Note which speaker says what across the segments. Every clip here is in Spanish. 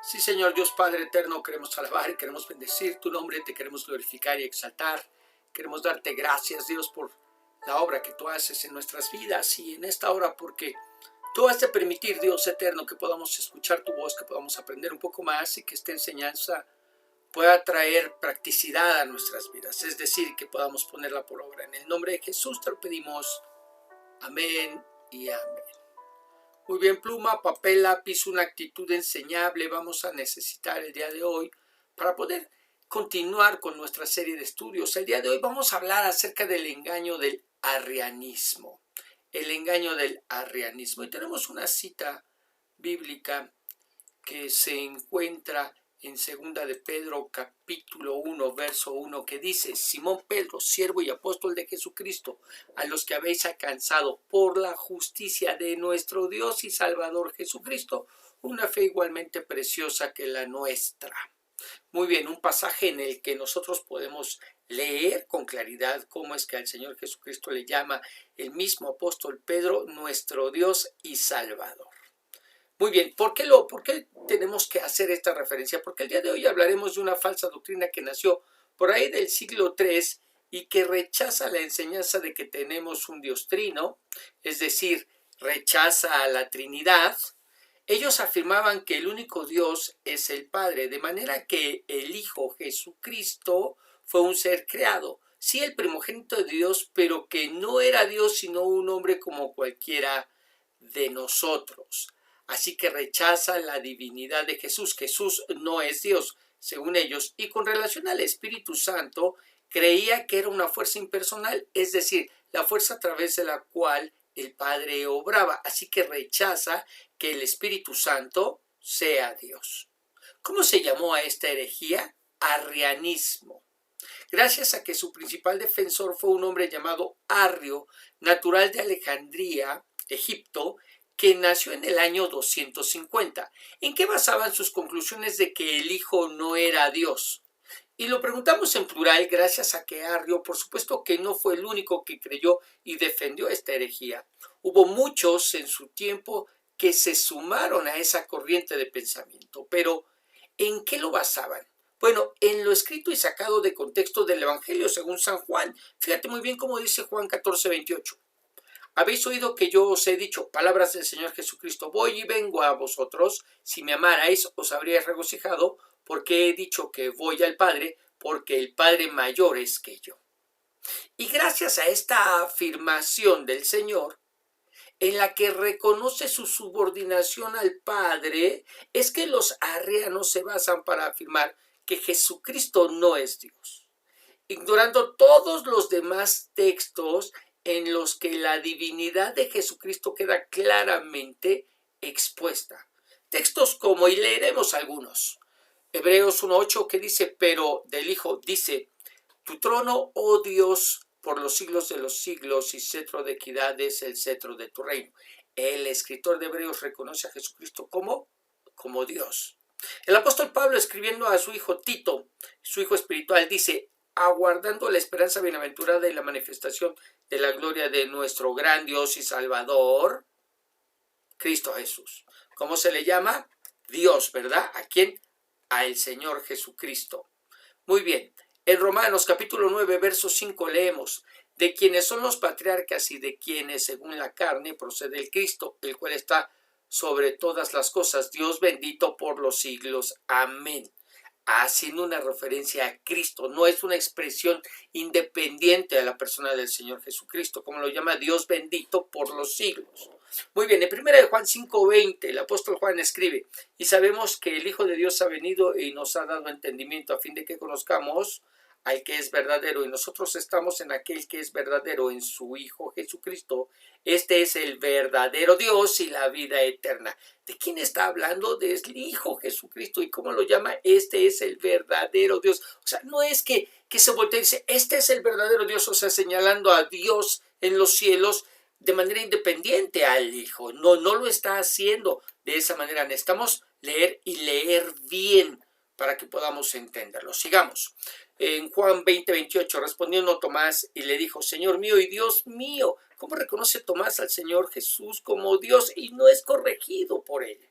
Speaker 1: Sí, Señor Dios Padre eterno, queremos alabar y queremos bendecir tu nombre, te queremos glorificar y exaltar. Queremos darte gracias, Dios, por la obra que tú haces en nuestras vidas y en esta hora, porque tú has de permitir, Dios eterno, que podamos escuchar tu voz, que podamos aprender un poco más y que esta enseñanza pueda traer practicidad a nuestras vidas, es decir, que podamos ponerla por obra. En el nombre de Jesús te lo pedimos. Amén y amén. Muy bien, pluma, papel, lápiz, una actitud enseñable vamos a necesitar el día de hoy para poder continuar con nuestra serie de estudios. El día de hoy vamos a hablar acerca del engaño del arrianismo. El engaño del arrianismo. Y tenemos una cita bíblica que se encuentra en segunda de Pedro capítulo 1 verso 1, que dice: Simón Pedro, siervo y apóstol de Jesucristo, a los que habéis alcanzado por la justicia de nuestro Dios y Salvador Jesucristo una fe igualmente preciosa que la nuestra. Muy bien, un pasaje en el que nosotros podemos leer con claridad cómo es que al Señor Jesucristo le llama el mismo apóstol Pedro nuestro Dios y Salvador. Muy bien, ¿por qué tenemos que hacer esta referencia? Porque el día de hoy hablaremos de una falsa doctrina que nació por ahí del siglo III y que rechaza la enseñanza de que tenemos un Dios trino, es decir, rechaza a la Trinidad. Ellos afirmaban que el único Dios es el Padre, de manera que el Hijo Jesucristo fue un ser creado, sí, el primogénito de Dios, pero que no era Dios sino un hombre como cualquiera de nosotros. Así que rechaza la divinidad de Jesús. Jesús no es Dios, según ellos, y con relación al Espíritu Santo, creía que era una fuerza impersonal, es decir, la fuerza a través de la cual el Padre obraba. Así que rechaza que el Espíritu Santo sea Dios. ¿Cómo se llamó a esta herejía? Arrianismo. Gracias a que su principal defensor fue un hombre llamado Arrio, natural de Alejandría, Egipto, que nació en el año 250. ¿En qué basaban sus conclusiones de que el Hijo no era Dios? Y lo preguntamos en plural gracias a que Arrio, por supuesto que no fue el único que creyó y defendió esta herejía. Hubo muchos en su tiempo que se sumaron a esa corriente de pensamiento, pero ¿en qué lo basaban? Bueno, en lo escrito y sacado de contexto del Evangelio según San Juan. Fíjate muy bien cómo dice Juan 14:28. Habéis oído que yo os he dicho, palabras del Señor Jesucristo, voy y vengo a vosotros, si me amarais os habríais regocijado, porque he dicho que voy al Padre, porque el Padre mayor es que yo. Y gracias a esta afirmación del Señor, en la que reconoce su subordinación al Padre, es que los arrianos se basan para afirmar que Jesucristo no es Dios, ignorando todos los demás textos en los que la divinidad de Jesucristo queda claramente expuesta. Textos como, y leeremos algunos, Hebreos 1:8, que dice, pero del Hijo dice, tu trono, oh Dios, por los siglos de los siglos, y cetro de equidad es el cetro de tu reino. El escritor de Hebreos reconoce a Jesucristo como Dios. El apóstol Pablo, escribiendo a su hijo Tito, su hijo espiritual, dice, aguardando la esperanza bienaventurada y la manifestación de la gloria de nuestro gran Dios y Salvador, Cristo Jesús. ¿Cómo se le llama? Dios, ¿verdad? ¿A quién? Al Señor Jesucristo. Muy bien. En Romanos capítulo 9, verso 5 leemos, de quienes son los patriarcas y de quienes según la carne procede el Cristo, el cual está sobre todas las cosas, Dios bendito por los siglos. Amén. Haciendo una referencia a Cristo, no es una expresión independiente a la persona del Señor Jesucristo, como lo llama Dios bendito por los siglos. Muy bien, en 1 Juan 5:20 el apóstol Juan escribe, y sabemos que el Hijo de Dios ha venido y nos ha dado entendimiento a fin de que conozcamos al que es verdadero, y nosotros estamos en aquel que es verdadero, en su Hijo Jesucristo. Este es el verdadero Dios y la vida eterna. ¿De quién está hablando? Del Hijo Jesucristo. ¿Y cómo lo llama? Este es el verdadero Dios. O sea, no es que se voltee y dice, este es el verdadero Dios, o sea, señalando a Dios en los cielos de manera independiente al Hijo. No lo está haciendo de esa manera. Necesitamos leer y leer bien para que podamos entenderlo. Sigamos. En Juan 20:28 respondiendo Tomás y le dijo, Señor mío y Dios mío. ¿Cómo reconoce Tomás al Señor Jesús como Dios y no es corregido por él?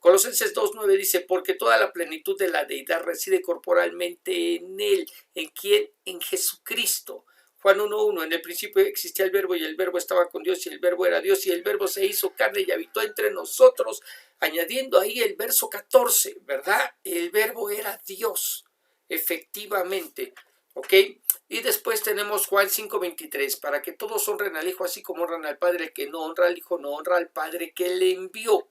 Speaker 1: Colosenses 2:9 dice, porque toda la plenitud de la deidad reside corporalmente en él. ¿En quién? En Jesucristo. Juan 1:1, en el principio existía el verbo y el verbo estaba con Dios y el verbo era Dios y el verbo se hizo carne y habitó entre nosotros, añadiendo ahí el verso 14, ¿verdad? El verbo era Dios, efectivamente, ¿ok? Y después tenemos Juan 5:23, para que todos honren al Hijo así como honran al Padre. El que no honra al Hijo no honra al Padre que le envió.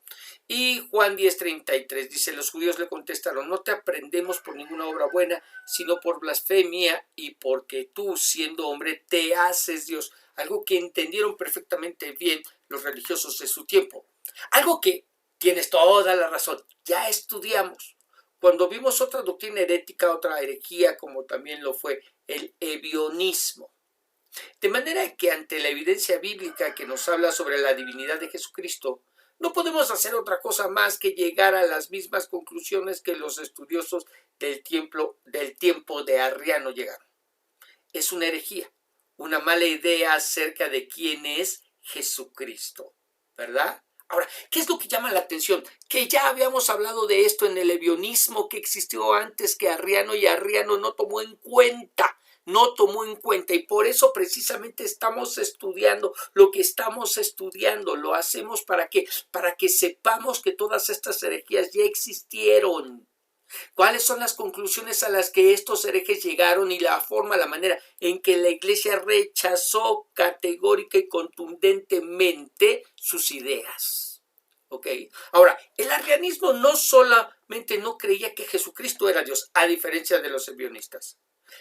Speaker 1: Y Juan 10:33 dice, los judíos le contestaron, no te aprendemos por ninguna obra buena, sino por blasfemia y porque tú, siendo hombre, te haces Dios. Algo que entendieron perfectamente bien los religiosos de su tiempo. Algo que tienes toda la razón, ya estudiamos. Cuando vimos otra doctrina herética, otra herejía, como también lo fue el ebionismo. De manera que ante la evidencia bíblica que nos habla sobre la divinidad de Jesucristo, no podemos hacer otra cosa más que llegar a las mismas conclusiones que los estudiosos del tiempo de Arriano llegaron. Es una herejía, una mala idea acerca de quién es Jesucristo, ¿verdad? Ahora, ¿qué es lo que llama la atención? Que ya habíamos hablado de esto en el ebionismo que existió antes que Arriano, y Arriano no tomó en cuenta, y por eso precisamente estamos estudiando lo que estamos estudiando. Lo hacemos para que sepamos que todas estas herejías ya existieron. ¿Cuáles son las conclusiones a las que estos herejes llegaron y la forma, la manera en que la iglesia rechazó categórica y contundentemente sus ideas? ¿Ok? Ahora, el arrianismo no solamente no creía que Jesucristo era Dios, a diferencia de los ebionistas,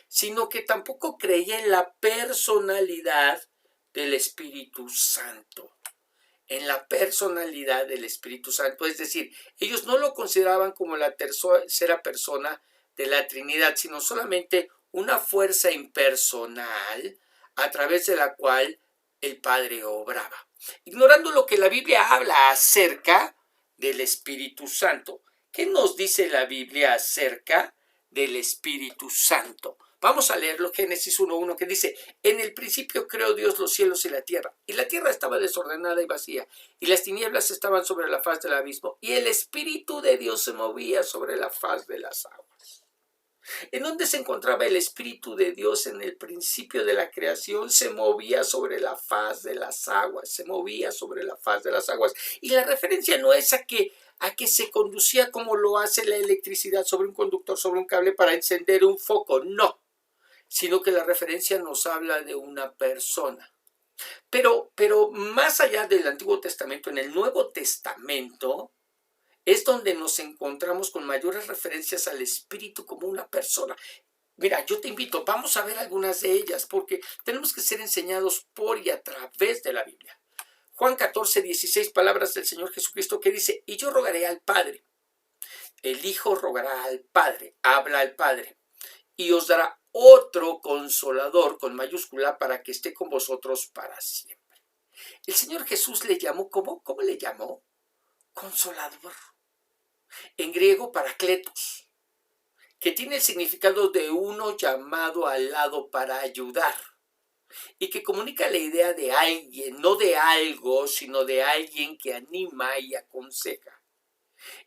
Speaker 1: sino que tampoco creía en la personalidad del Espíritu Santo. En la personalidad del Espíritu Santo, es decir, ellos no lo consideraban como la tercera persona de la Trinidad, sino solamente una fuerza impersonal a través de la cual el Padre obraba, ignorando lo que la Biblia habla acerca del Espíritu Santo. ¿Qué nos dice la Biblia acerca del Espíritu Santo? Vamos a leerlo, Génesis 1:1, que dice, en el principio creó Dios los cielos y la tierra estaba desordenada y vacía, y las tinieblas estaban sobre la faz del abismo, y el Espíritu de Dios se movía sobre la faz de las aguas. ¿En dónde se encontraba el Espíritu de Dios en el principio de la creación? Se movía sobre la faz de las aguas, Y la referencia no es a que se conducía como lo hace la electricidad sobre un conductor, sobre un cable para encender un foco, no, sino que la referencia nos habla de una persona. Pero más allá del Antiguo Testamento, en el Nuevo Testamento, es donde nos encontramos con mayores referencias al Espíritu como una persona. Mira, yo te invito, vamos a ver algunas de ellas, porque tenemos que ser enseñados por y a través de la Biblia. Juan 14:16, palabras del Señor Jesucristo que dice, y yo rogaré al Padre. El Hijo rogará al Padre, habla al Padre, y os dará otro consolador con mayúscula para que esté con vosotros para siempre. El Señor Jesús le llamó, ¿cómo le llamó? Consolador. En griego, parakletos, que tiene el significado de uno llamado al lado para ayudar, y que comunica la idea de alguien, no de algo, sino de alguien que anima y aconseja.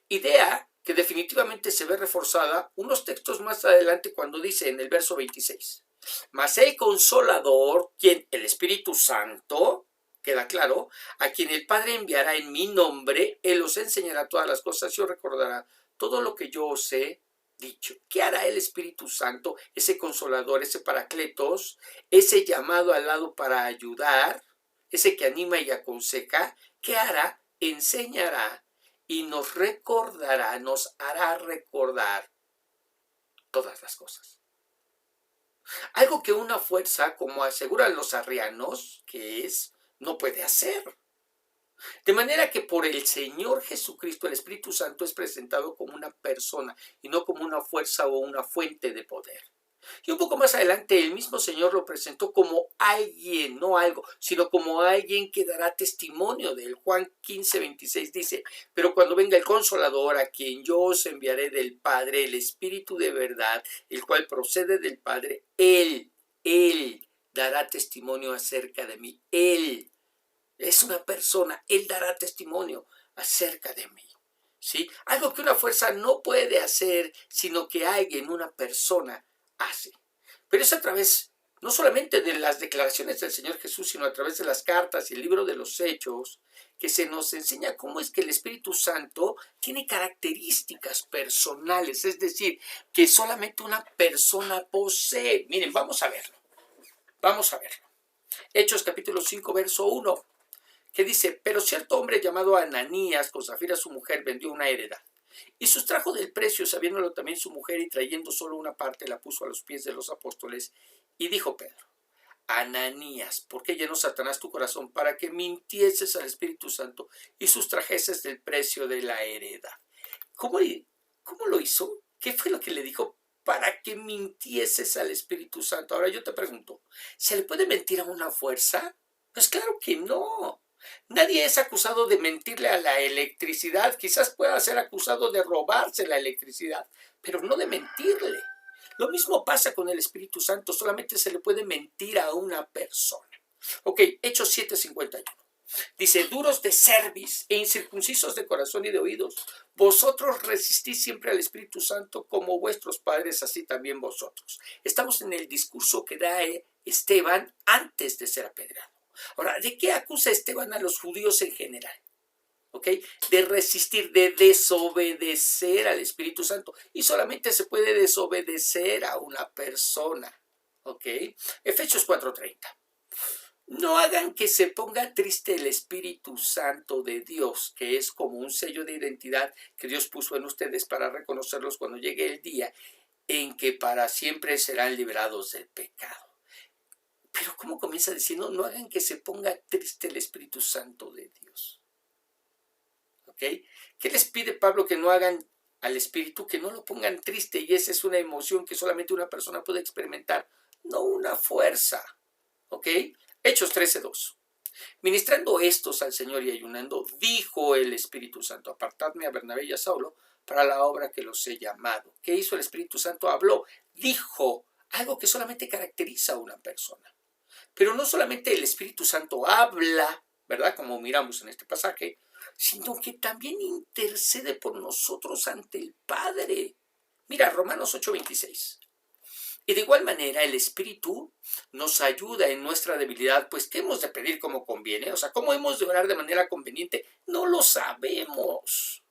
Speaker 1: Idea que definitivamente se ve reforzada unos textos más adelante cuando dice en el verso 26, mas el Consolador, quien el Espíritu Santo, queda claro, a quien el Padre enviará en mi nombre, Él os enseñará todas las cosas y os recordará todo lo que yo os he dicho. ¿Qué hará el Espíritu Santo, ese Consolador, ese Paracletos, ese llamado al lado para ayudar, ese que anima y aconseja? ¿Qué hará? Enseñará y nos recordará, nos hará recordar todas las cosas. Algo que una fuerza, como aseguran los arrianos, que es, no puede hacer. De manera que por el Señor Jesucristo el Espíritu Santo es presentado como una persona y no como una fuerza o una fuente de poder. Y un poco más adelante el mismo Señor lo presentó como alguien, no algo, sino como alguien que dará testimonio de él. Juan 15:26 dice, pero cuando venga el Consolador, a quien yo os enviaré del Padre, el Espíritu de verdad, el cual procede del Padre, Él dará testimonio acerca de mí. Él es una persona, Él dará testimonio acerca de mí. ¿sí? Algo que una fuerza no puede hacer, sino que alguien, una persona, hace. Pero es a través, no solamente de las declaraciones del Señor Jesús, sino a través de las cartas y el libro de los Hechos, que se nos enseña cómo es que el Espíritu Santo tiene características personales, es decir, que solamente una persona posee. Miren, vamos a verlo. Vamos a verlo. Hechos capítulo 5, verso 1, que dice, pero cierto hombre llamado Ananías, con Zafira su mujer, vendió una heredad. Y sustrajo del precio, sabiéndolo también su mujer, y trayendo solo una parte, la puso a los pies de los apóstoles. Y dijo Pedro, Ananías, ¿por qué llenó Satanás tu corazón para que mintieses al Espíritu Santo y sustrajeses del precio de la heredad? ¿Cómo lo hizo? ¿Qué fue lo que le dijo? Para que mintieses al Espíritu Santo. Ahora yo te pregunto, ¿se le puede mentir a una fuerza? Pues claro que no. Nadie es acusado de mentirle a la electricidad. Quizás pueda ser acusado de robarse la electricidad, pero no de mentirle. Lo mismo pasa con el Espíritu Santo. Solamente se le puede mentir a una persona. Ok, Hechos 7:51. Dice, duros de cerviz e incircuncisos de corazón y de oídos, vosotros resistís siempre al Espíritu Santo como vuestros padres, así también vosotros. Estamos en el discurso que da Esteban antes de ser apedreado. Ahora, ¿de qué acusa Esteban a los judíos en general? ¿Ok? De resistir, de desobedecer al Espíritu Santo. Y solamente se puede desobedecer a una persona. ¿Ok? Efesios 4:30. No hagan que se ponga triste el Espíritu Santo de Dios, que es como un sello de identidad que Dios puso en ustedes para reconocerlos cuando llegue el día en que para siempre serán liberados del pecado. Pero ¿cómo comienza diciendo? No hagan que se ponga triste el Espíritu Santo de Dios. ¿Ok? ¿Qué les pide Pablo? Que no hagan al Espíritu, que no lo pongan triste, y esa es una emoción que solamente una persona puede experimentar, no una fuerza. ¿Ok? Hechos 13:2. Ministrando estos al Señor y ayunando, dijo el Espíritu Santo, apartadme a Bernabé y a Saulo para la obra que los he llamado. ¿Qué hizo el Espíritu Santo? Habló, dijo, algo que solamente caracteriza a una persona. Pero no solamente el Espíritu Santo habla, ¿verdad? Como miramos en este pasaje, sino que también intercede por nosotros ante el Padre. Mira, Romanos 8:26. Y de igual manera el Espíritu nos ayuda en nuestra debilidad, pues ¿qué hemos de pedir como conviene? O sea, ¿cómo hemos de orar de manera conveniente? No lo sabemos.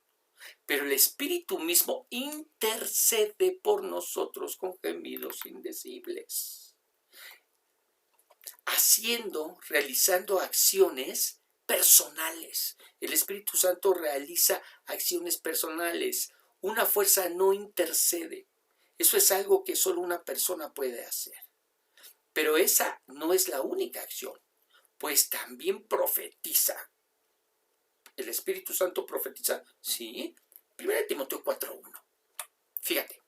Speaker 1: Pero el Espíritu mismo intercede por nosotros con gemidos indecibles. Realizando acciones personales. El Espíritu Santo realiza acciones personales. Una fuerza no intercede. Eso es algo que solo una persona puede hacer. Pero esa no es la única acción, pues también profetiza. ¿El Espíritu Santo profetiza? Sí. 1 Timoteo 4:1. Fíjate.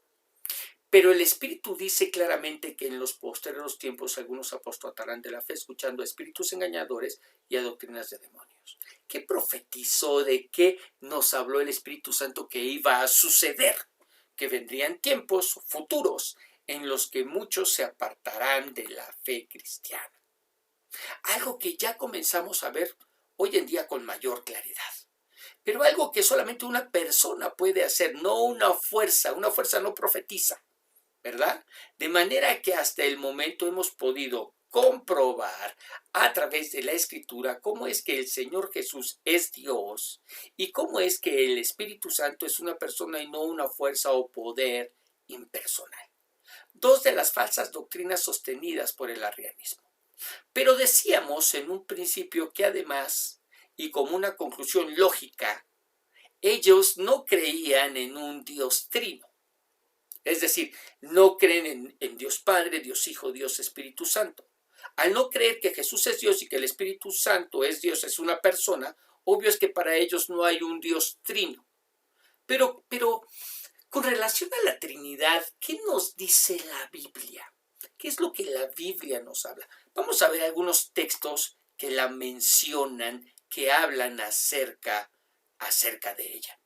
Speaker 1: Pero el Espíritu dice claramente que en los posteriores tiempos algunos apostatarán de la fe, escuchando a espíritus engañadores y a doctrinas de demonios. ¿Qué profetizó? ¿De qué nos habló el Espíritu Santo que iba a suceder? Que vendrían tiempos futuros en los que muchos se apartarán de la fe cristiana. Algo que ya comenzamos a ver hoy en día con mayor claridad. Pero algo que solamente una persona puede hacer, no una fuerza no profetiza, ¿verdad? De manera que hasta el momento hemos podido comprobar a través de la Escritura cómo es que el Señor Jesús es Dios y cómo es que el Espíritu Santo es una persona y no una fuerza o poder impersonal. Dos de las falsas doctrinas sostenidas por el arrianismo. Pero decíamos en un principio que además, y como una conclusión lógica, ellos no creían en un Dios trino. Es decir, no creen en Dios Padre, Dios Hijo, Dios Espíritu Santo. Al no creer que Jesús es Dios y que el Espíritu Santo es Dios, es una persona, obvio es que para ellos no hay un Dios trino. Pero con relación a la Trinidad, ¿qué nos dice la Biblia? ¿Qué es lo que la Biblia nos habla? Vamos a ver algunos textos que la mencionan, que hablan acerca de ella.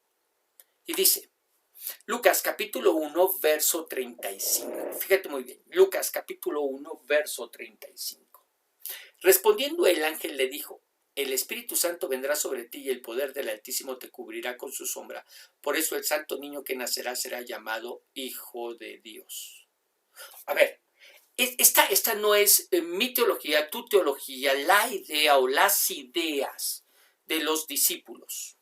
Speaker 1: Y dice, Lucas capítulo 1, verso 35. Fíjate muy bien, Lucas capítulo 1, verso 35. Respondiendo el ángel le dijo, el Espíritu Santo vendrá sobre ti y el poder del Altísimo te cubrirá con su sombra. Por eso el santo niño que nacerá será llamado Hijo de Dios. A ver, esta no es mi teología, tu teología, la idea o las ideas de los discípulos.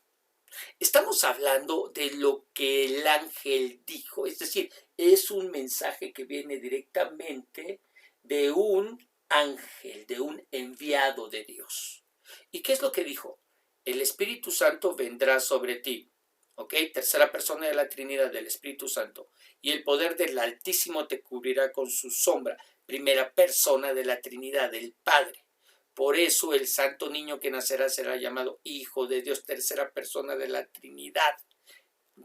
Speaker 1: Estamos hablando de lo que el ángel dijo, es decir, es un mensaje que viene directamente de un ángel, de un enviado de Dios. ¿Y qué es lo que dijo? El Espíritu Santo vendrá sobre ti. ¿Ok? Tercera persona de la Trinidad del Espíritu Santo. Y el poder del Altísimo te cubrirá con su sombra. Primera persona de la Trinidad, del Padre. Por eso el santo niño que nacerá será llamado Hijo de Dios, tercera persona de la Trinidad.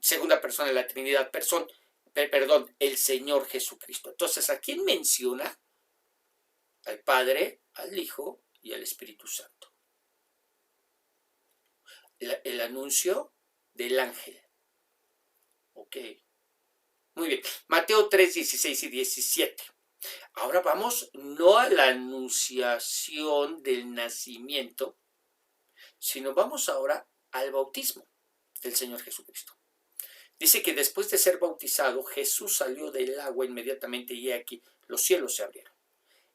Speaker 1: Segunda persona de la Trinidad, perdón, el Señor Jesucristo. Entonces, ¿a quién menciona? Al Padre, al Hijo y al Espíritu Santo. El anuncio del ángel. Ok. Muy bien. Mateo 3, 16 y 17. Ahora vamos no a la anunciación del nacimiento, sino vamos ahora al bautismo del Señor Jesucristo. Dice que después de ser bautizado, Jesús salió del agua inmediatamente y aquí los cielos se abrieron.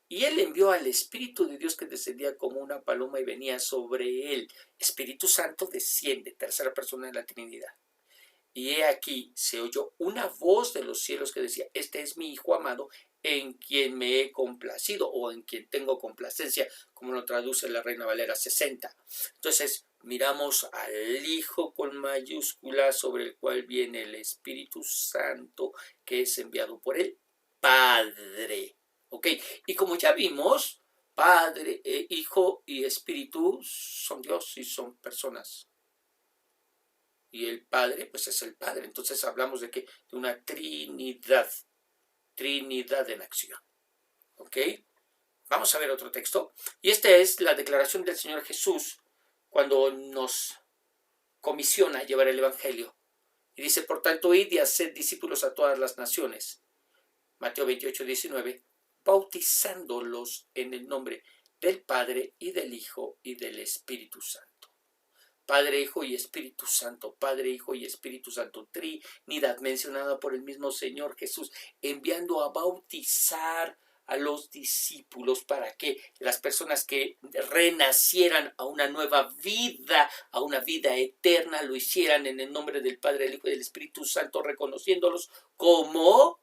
Speaker 1: Y él envió al Espíritu de Dios que descendía como una paloma y venía sobre él. Espíritu Santo desciende, tercera persona de la Trinidad. Y he aquí, se oyó una voz de los cielos que decía, este es mi Hijo amado, en quien me he complacido, o en quien tengo complacencia, como lo traduce la Reina Valera 60. Entonces, miramos al Hijo con mayúscula, sobre el cual viene el Espíritu Santo, que es enviado por el Padre. ¿Ok? Y como ya vimos, Padre, Hijo y Espíritu son Dios y son personas. Y el Padre, pues es el Padre. Entonces hablamos de que de una Trinidad en acción. ¿Ok? Vamos a ver otro texto. Y esta es la declaración del Señor Jesús cuando nos comisiona a llevar el Evangelio. Y dice, por tanto, id y haced discípulos a todas las naciones. Mateo 28, 19, bautizándolos en el nombre del Padre y del Hijo y del Espíritu Santo. Padre, Hijo y Espíritu Santo, Padre, Hijo y Espíritu Santo, Trinidad, mencionada por el mismo Señor Jesús, enviando a bautizar a los discípulos para que las personas que renacieran a una nueva vida, a una vida eterna, lo hicieran en el nombre del Padre, del Hijo y del Espíritu Santo, reconociéndolos como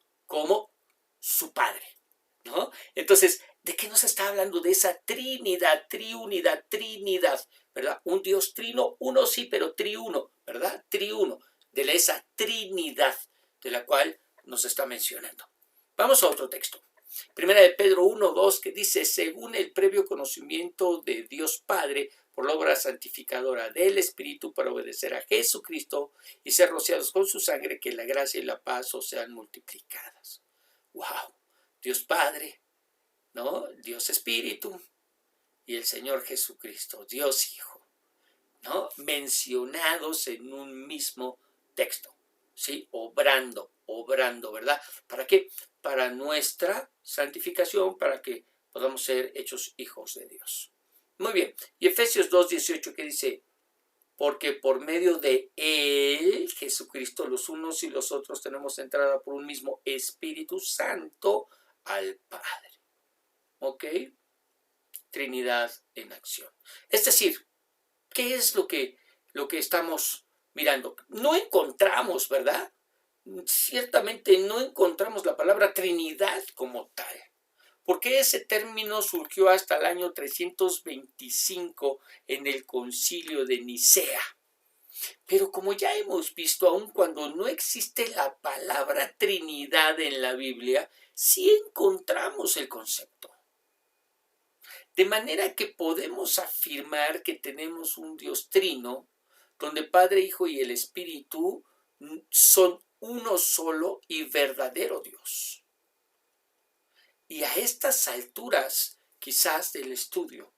Speaker 1: su Padre, ¿no? Entonces, ¿de qué nos está hablando? De esa Trinidad, Trinidad, ¿verdad? Un Dios trino, uno sí, pero triuno, ¿verdad? Triuno, de esa Trinidad de la cual nos está mencionando. Vamos a otro texto. Primera de Pedro 1, 2, que dice, según el previo conocimiento de Dios Padre, por la obra santificadora del Espíritu, para obedecer a Jesucristo y ser rociados con su sangre, que la gracia y la paz os sean multiplicadas. ¡Wow! Dios Padre, ¿no? Dios Espíritu y el Señor Jesucristo, Dios Hijo, ¿no? Mencionados en un mismo texto, ¿sí? Obrando, ¿verdad? ¿Para qué? Para nuestra santificación, para que podamos ser hechos hijos de Dios. Muy bien. Y Efesios 2:18 que dice, porque por medio de Él, Jesucristo, los unos y los otros tenemos entrada por un mismo Espíritu Santo al Padre. ¿Ok? Trinidad en acción. Es decir, ¿qué es lo que estamos mirando? No encontramos, ¿verdad? Ciertamente no encontramos la palabra Trinidad como tal, porque ese término surgió hasta el año 325 en el Concilio de Nicea. Pero como ya hemos visto, aun cuando no existe la palabra Trinidad en la Biblia, sí encontramos el concepto. De manera que podemos afirmar que tenemos un Dios trino, donde Padre, Hijo y el Espíritu son uno solo y verdadero Dios. Y a estas alturas, quizás del estudio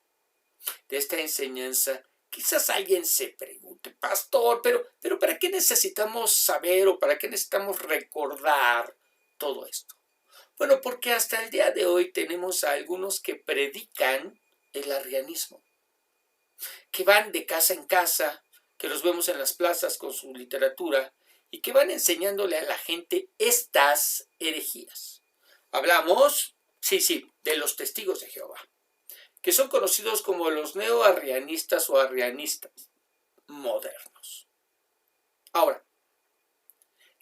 Speaker 1: de esta enseñanza, quizás alguien se pregunte, pastor, pero ¿para qué necesitamos saber o para qué necesitamos recordar todo esto? Bueno, porque hasta el día de hoy tenemos a algunos que predican el arrianismo. que van de casa en casa, que los vemos en las plazas con su literatura y que van enseñándole a la gente estas herejías. Hablamos, sí, de los testigos de Jehová, que son conocidos como los neoarrianistas o arrianistas modernos. Ahora,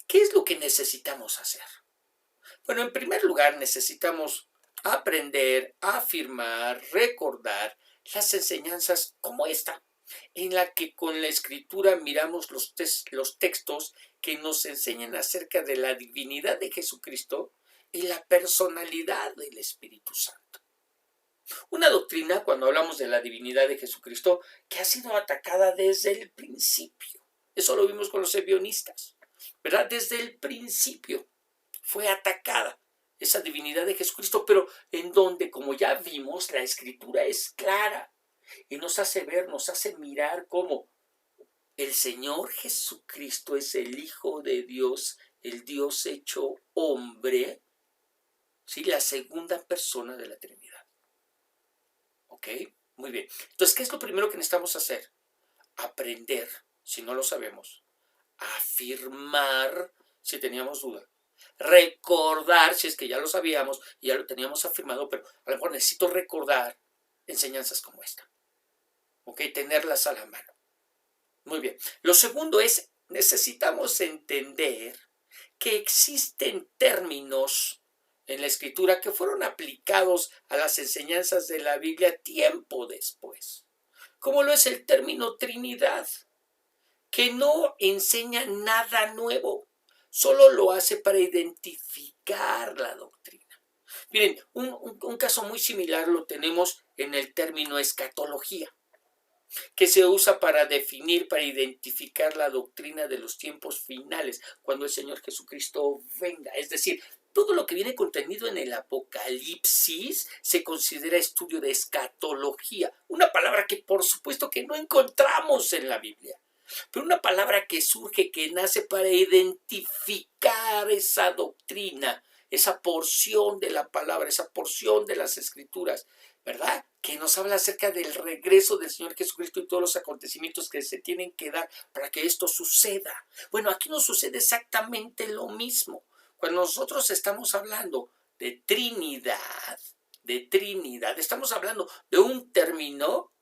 Speaker 1: ¿qué es lo que necesitamos hacer? Bueno, en primer lugar necesitamos aprender, afirmar, recordar las enseñanzas como esta, en la que con la escritura miramos los textos que nos enseñan acerca de la divinidad de Jesucristo y la personalidad del Espíritu Santo. Una doctrina, cuando hablamos de la divinidad de Jesucristo, que ha sido atacada desde el principio. Eso lo vimos con los ebionistas, ¿verdad? Desde el principio fue atacada esa divinidad de Jesucristo, pero en donde, como ya vimos, la escritura es clara y nos hace ver, nos hace mirar cómo el Señor Jesucristo es el Hijo de Dios, el Dios hecho hombre, ¿sí? La segunda persona de la Trinidad. ¿Ok? Muy bien. Entonces, ¿qué es lo primero que necesitamos hacer? Aprender, si no lo sabemos, afirmar, si teníamos duda, recordar, si es que ya lo sabíamos y ya lo teníamos afirmado, pero a lo mejor necesito recordar enseñanzas como esta. ¿Ok? Tenerlas a la mano. Muy bien. Lo segundo es, necesitamos entender que existen términos en la escritura que fueron aplicados a las enseñanzas de la Biblia tiempo después, como lo es el término Trinidad, que no enseña nada nuevo, solo lo hace para identificar la doctrina. Miren, un caso muy similar lo tenemos en el término escatología, que se usa para definir, para identificar la doctrina de los tiempos finales, cuando el Señor Jesucristo venga. Es decir, todo lo que viene contenido en el Apocalipsis se considera estudio de escatología, una palabra que por supuesto que no encontramos en la Biblia, pero una palabra que surge, que nace para identificar esa doctrina, esa porción de la palabra, esa porción de las Escrituras, ¿verdad? Que nos habla acerca del regreso del Señor Jesucristo y todos los acontecimientos que se tienen que dar para que esto suceda. Bueno, aquí nos sucede exactamente lo mismo. Cuando nosotros estamos hablando de Trinidad, estamos hablando de un término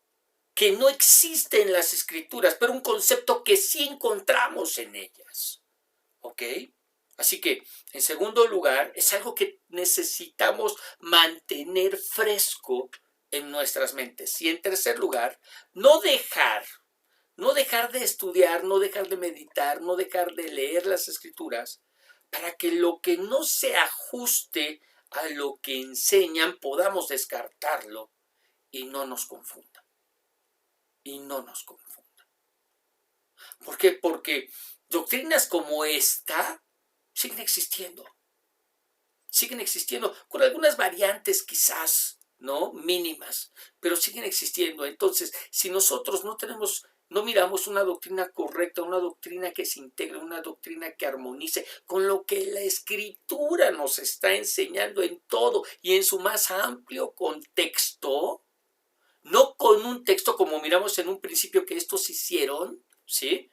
Speaker 1: que no existe en las Escrituras, pero un concepto que sí encontramos en ellas. ¿Ok? Así que, en segundo lugar, es algo que necesitamos mantener fresco en nuestras mentes. Y en tercer lugar, no dejar de estudiar, no dejar de meditar, no dejar de leer las Escrituras, para que lo que no se ajuste a lo que enseñan podamos descartarlo y no nos confunda. ¿Por qué? Porque doctrinas como esta siguen existiendo con algunas variantes quizás, ¿no? Mínimas, pero siguen existiendo. Entonces, si nosotros no miramos una doctrina correcta, una doctrina que se integre, una doctrina que armonice con lo que la Escritura nos está enseñando en todo y en su más amplio contexto, no con un texto como miramos en un principio que estos hicieron, ¿sí?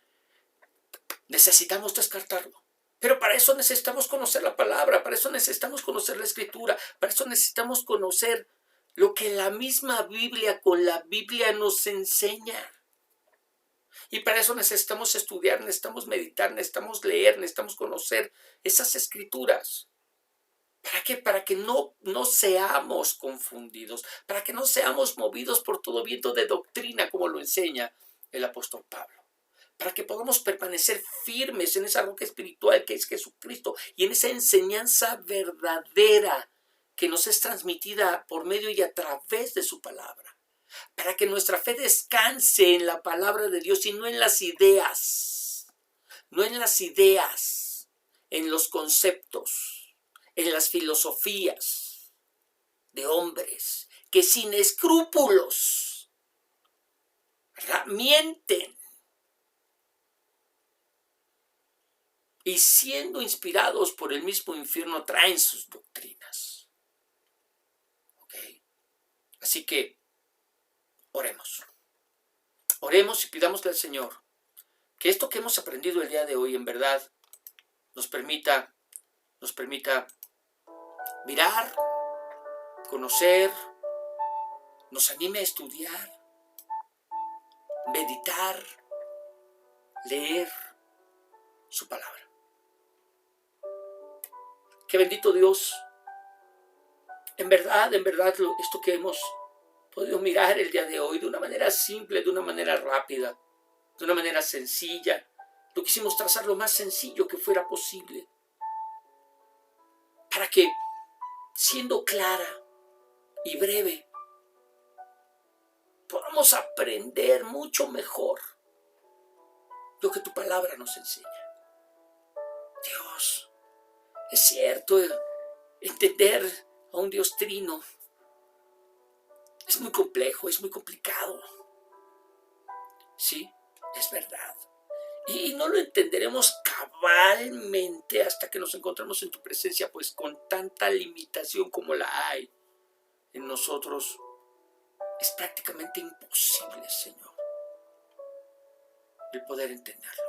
Speaker 1: Necesitamos descartarlo. Pero para eso necesitamos conocer la palabra, para eso necesitamos conocer la Escritura, para eso necesitamos conocer lo que la misma Biblia con la Biblia nos enseña. Y para eso necesitamos estudiar, necesitamos meditar, necesitamos leer, necesitamos conocer esas Escrituras. ¿Para qué? Para que no seamos confundidos, para que no seamos movidos por todo viento de doctrina, como lo enseña el apóstol Pablo. Para que podamos permanecer firmes en esa roca espiritual que es Jesucristo y en esa enseñanza verdadera que nos es transmitida por medio y a través de su palabra. Para que nuestra fe descanse en la palabra de Dios y no en las ideas, en los conceptos, en las filosofías de hombres que sin escrúpulos, ¿verdad?, mienten. Y siendo inspirados por el mismo infierno traen sus doctrinas. ¿Ok? Así que oremos. Oremos y pidámosle al Señor que esto que hemos aprendido el día de hoy en verdad nos permita mirar, conocer, nos anime a estudiar, meditar, leer su palabra. Que bendito Dios, en verdad, esto que hemos podido mirar el día de hoy de una manera simple, de una manera rápida, de una manera sencilla, lo quisimos trazar lo más sencillo que fuera posible, para que, siendo clara y breve, podamos aprender mucho mejor lo que tu palabra nos enseña. Dios, es cierto, entender a un Dios trino es muy complejo, es muy complicado. Sí, es verdad. Y no lo entenderemos cabalmente hasta que nos encontremos en tu presencia, pues con tanta limitación como la hay en nosotros, es prácticamente imposible, Señor, el poder entenderlo.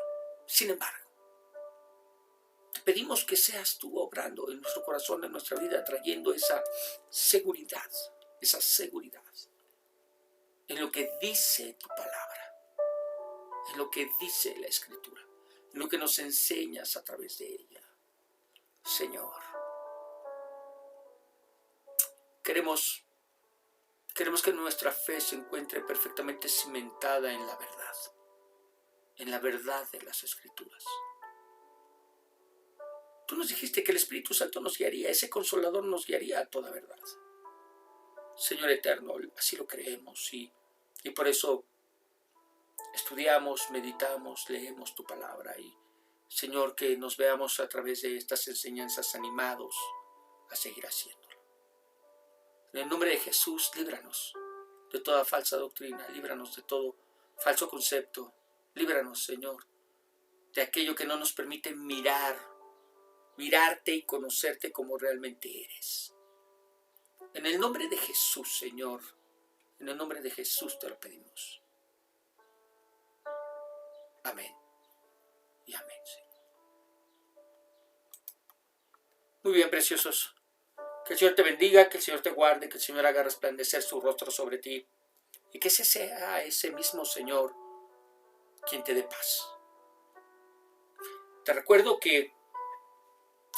Speaker 1: Sin embargo, te pedimos que seas tú obrando en nuestro corazón, en nuestra vida, trayendo esa seguridad en lo que dice tu palabra, en lo que dice la Escritura, en lo que nos enseñas a través de ella. Señor, queremos que nuestra fe se encuentre perfectamente cimentada en la verdad de las Escrituras. Tú nos dijiste que el Espíritu Santo nos guiaría, ese Consolador nos guiaría a toda verdad. Señor eterno, así lo creemos y por eso estudiamos, meditamos, leemos tu palabra y, Señor, que nos veamos a través de estas enseñanzas animados a seguir haciéndolo. En el nombre de Jesús, líbranos de toda falsa doctrina, líbranos de todo falso concepto, líbranos, Señor, de aquello que no nos permite mirarte y conocerte como realmente eres. En el nombre de Jesús, Señor, en el nombre de Jesús te lo pedimos. Amén y amén, Señor. Muy bien, preciosos. Que el Señor te bendiga, que el Señor te guarde, que el Señor haga resplandecer su rostro sobre ti y que ese sea ese mismo Señor quien te dé paz. Te recuerdo que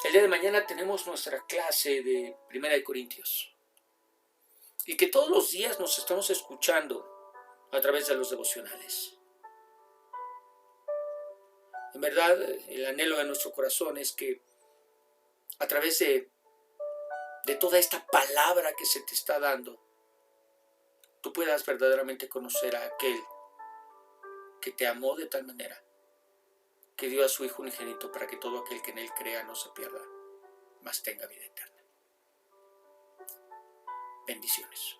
Speaker 1: el día de mañana tenemos nuestra clase de 1 de Corintios y que todos los días nos estamos escuchando a través de los devocionales. En verdad, el anhelo de nuestro corazón es que a través de toda esta palabra que se te está dando, tú puedas verdaderamente conocer a aquel que te amó de tal manera que dio a su Hijo unigénito para que todo aquel que en él crea no se pierda, mas tenga vida eterna. Bendiciones.